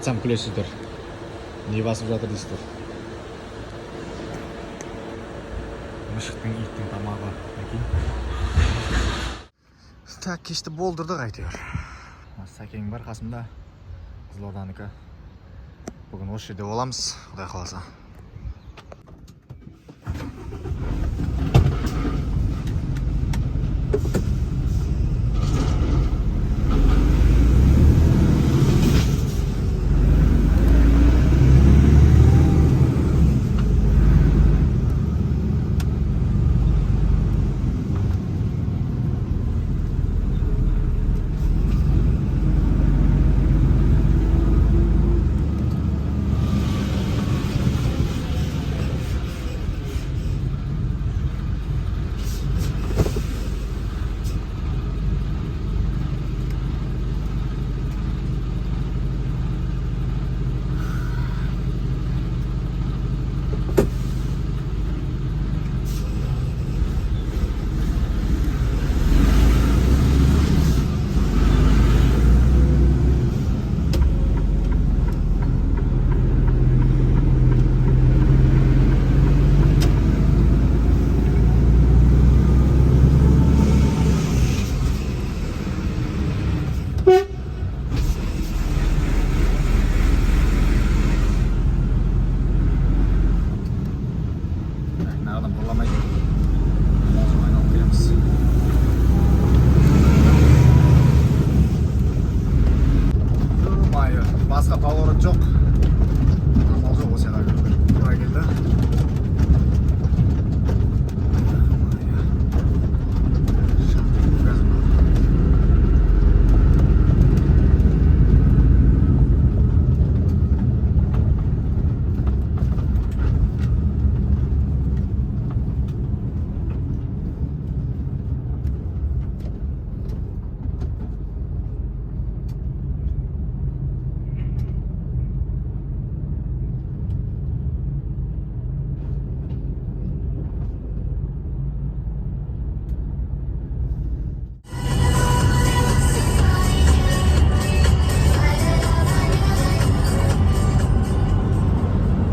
айтсам күлесіздер. Не басып жатыр дейсіздер. Мышықтың, иттің тамағы. Так, кешті болдырдық әйтеуір. Сәкең бар қасымда. Қызылорданікі. Бүгін осы жерде боламыз, Құдай қаласа. Басқа поворот жоқ. Амал жоқ, осы жерге тура келді.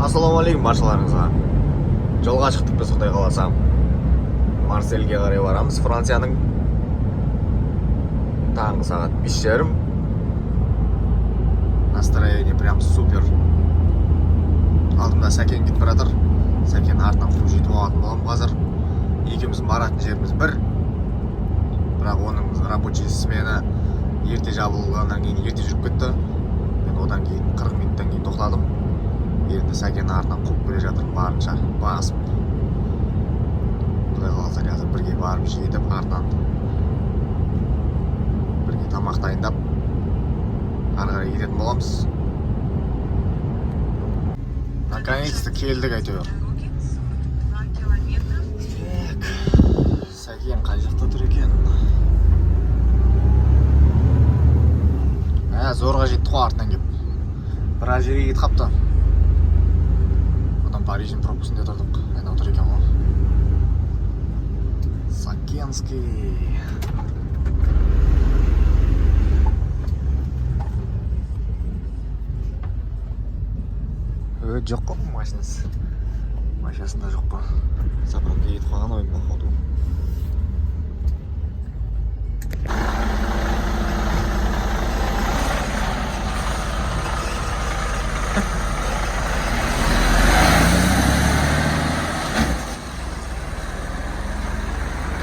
Ассалаумағалейкум баршаларыңызға. Жолға шықтық біз, Құдай қаласа. Марсельге қарай барамыз, Францияның. Таңғы сағат 5:30. Настроение прям супер. Алдымда Сәкен кетіп баратыр. Сәкен артынан қуып жетіп алатын боламын қазір. Екеуміз баратын жеріміз бір. Бірақ оның рабочий смена ерте жабылғаннан кейін ерте жүріп кетті. Мен одан кейін 40 минуттан кейін тоқтадым. Енді Сәкен артынан қуып келе жатыр, барынша басып. Құдай қаласа қазір бірге барып жетіп, артынан бірге тамақ дайындап, ары қарай кететін боламыз. Наконец-то келдік әйтеуір. Сәкен қай жақта тұр екен? Зорға жетті ғой артынан кеп. Біраз жерге кетіп қапты. Париждің пропусінде тұрдық. Әне отыр екен ғой. Сакенский. Жоқ қой машинасы. Машинасында жоқ қой. Заправка кетіп қалған ойын походу.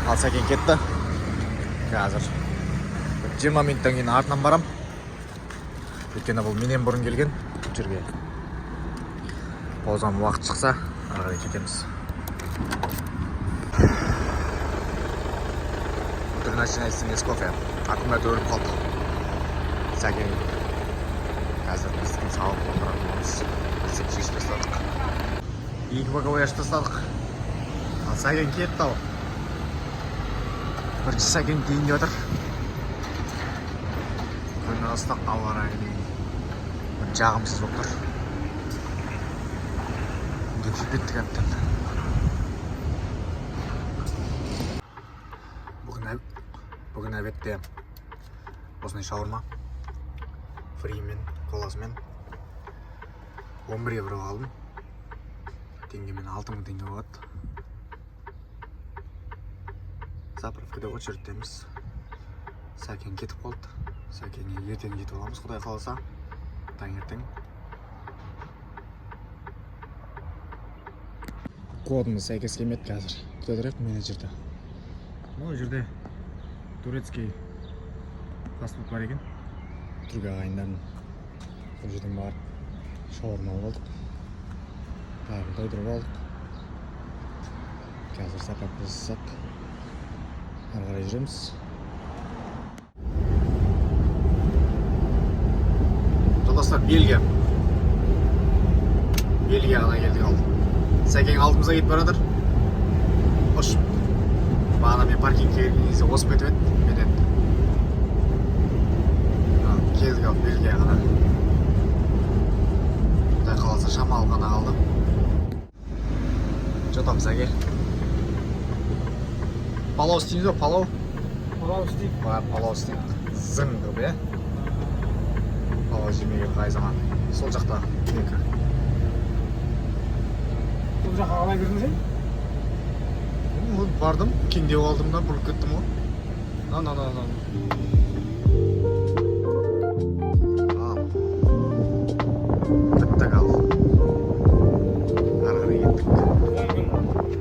Ал Сәкен кетті. Қазір 20 минуттан кейін артынан барам. Өйткені бұл менен бұрын келген жерге. Озан уақыт шықса, ары қарай кетеміз. Начинается с кофе. Аккумулятор өліп қалды. Сәкен қазір біздің салып отыратынымыз. Біз шешіп тастадық. 2 боковой ашып тастадық. Ал Сәкен кетті ау. Бірінші Сәкен дейін отыр. Күн ыстық, ауа райы жағымсыз болып тұр. Дүкіп кеттік әбден. Бүгін әбетте осындай шаурма фримен, коласымен 11 евро алдым. Теңгемен 6000 теңге болады. Заправкада очередьтеміз. Сәкен кетіп қалды. Сәкенге ертең жетіп аламыз, Құдай қаласа. Таңертең. Кодымыз сәйкес келмеді қазір. Күте тұрайық менеджерді. Бұл жерде турецкий паспорт бар екен. Түрік ағайындардың. Бұл жерден барып шаурма алдық. Тағы дойдырып алдық. Қазір заправка жасасақ, ары қарай жүреміз. Жолдастар, Бельгия ғана келдік алды. Сәкең алдымызға кетіп барадыр. Хош. Бағана мен паркингке келген кезде осып кетіп еді. Мен енді. Келдік алып Бельгия ғана. Құдай қаласа шамалы ғана қалды. Жатамыз әке. Палау істейміз бе? Палау істейік. Палау істейік. Зың қылып, е? Палау жемеге қай заман. Сол жақта екі. Сол жаққа қалай кірдің сен? Бардым, кеңдеу алдым да, бұрып кеттім ғой. Біттік ал. Ары қарай кеттік.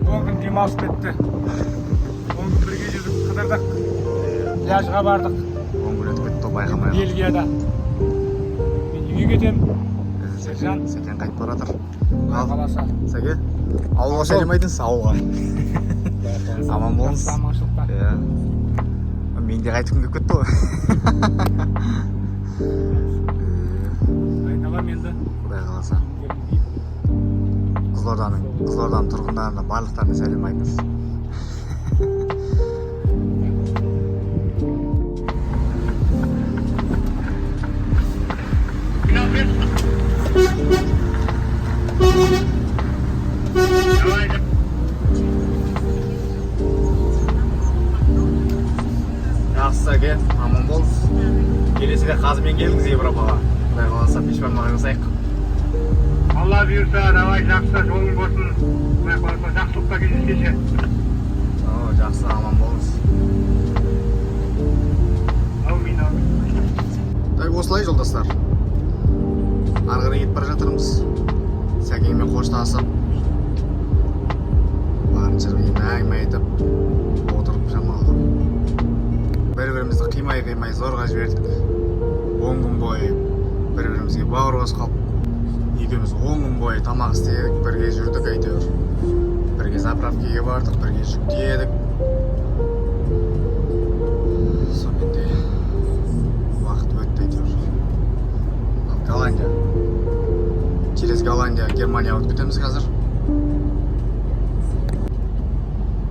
10 күн демалыс бітті. 10 күн бірге жүрдік, қыдырдық. Пляжға бардық. 10 күн өтіп кетті, байқамай қалды. Бельгияда. Мен үйге кетем. Сәкен қайтып баратыр. Құдай қаласа. Сәке, ауылға сәлемайтынсыз, ауылға. Аман болыңыз. Аманшылықта. Мен де қайтып келіп кетті ғой. Айналам енді. Құдай қаласа. Қызылорданың тұрғындарына барлықтарына сәлем айтыңыз. Жақсы сәке, аман болыңыз. Келесіде қазымен келіңіз Европаға. Құдай қаласа пешбармаға жасайық. Алла бұйырса, давай жақсы жолың болсын. Құдай қаласа жақсылықта кездескенше. Жақсы, аман болыңыз. Аумин. Осылай жолдастар. Ары қарай кетіп бара жатырмыз. Сәкеңмен қоштасып, барынша әңгіме айтып отырып шамалы. Бір-бірімізді қимай зорға жібердік. 10 күн бойы бір-бірімізге бауыр басып қалып, екеуміз 10 күн бойы тамақ істедік, бірге жүрдік әйтеуір. Бірге заправкаға бардық, бірге жүк тиедік. Сонымен де уақыт өтті әйтеуір. Голландия. Через Голландия, Германияға өтіп кетеміз қазір.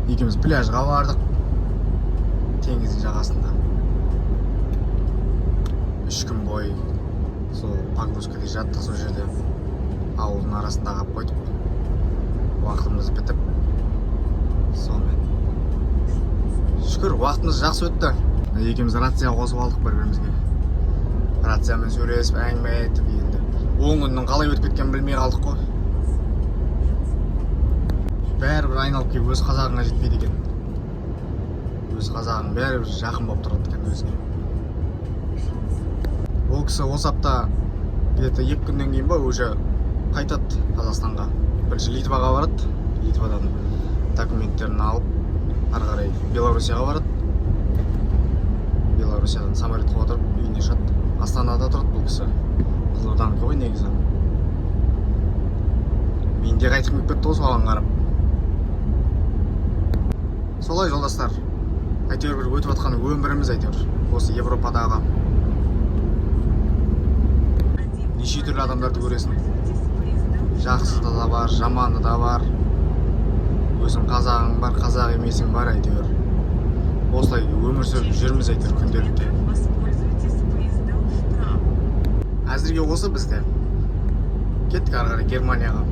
Екеуміз пляжға бардық. Теңіздің жағасында. 3 күн бойы сол погрузкада жаттық сол жерде. Ауылдың арасында қалып қойдық. Уақытымыз бітіп. Сонымен. Шүкір, уақытымыз жақсы өтті. Екеуміз рацияға қосып алдық бір-бірімізге. Рациямен сөйлесіп, әңгіме айтып енді. 10 күннің қалай өтіп кеткенін білмей қалдық қой. Бәрібір айналып келіп өз қазағыңа жетпейді екен. Өз қазағың бәрібір жақын болып тұрады екен өзіңе. Ол кісі осы апта где-то 2 күннен кейін ба уже қайтады Қазақстанға. Бірінші Литваға барады. Литвадан документтерін алып, ары қарай Белоруссияға барады. Белоруссиядан самолетқа отырып үйіне ұшады. Астанада тұрады бұл кісі. Қызылорданікі ғой негізі. Мен де қайтып келіп кетті ғой соған қарап. Солай жолдастар. Әйтеуір бір өтіп жатқан өміріміз әйтеуір. Осы Европадағы. Неше түрлі адамдарды көресің. Жақсысы да бар, жаманы да бар. Өзің қазағың бар, қазақ емесің бар әйтеуір. Осылай өмір сүріп жүрміз әйтеуір күнделікті. Әзірге осы бізде. Кеттік ары қарай Германияға.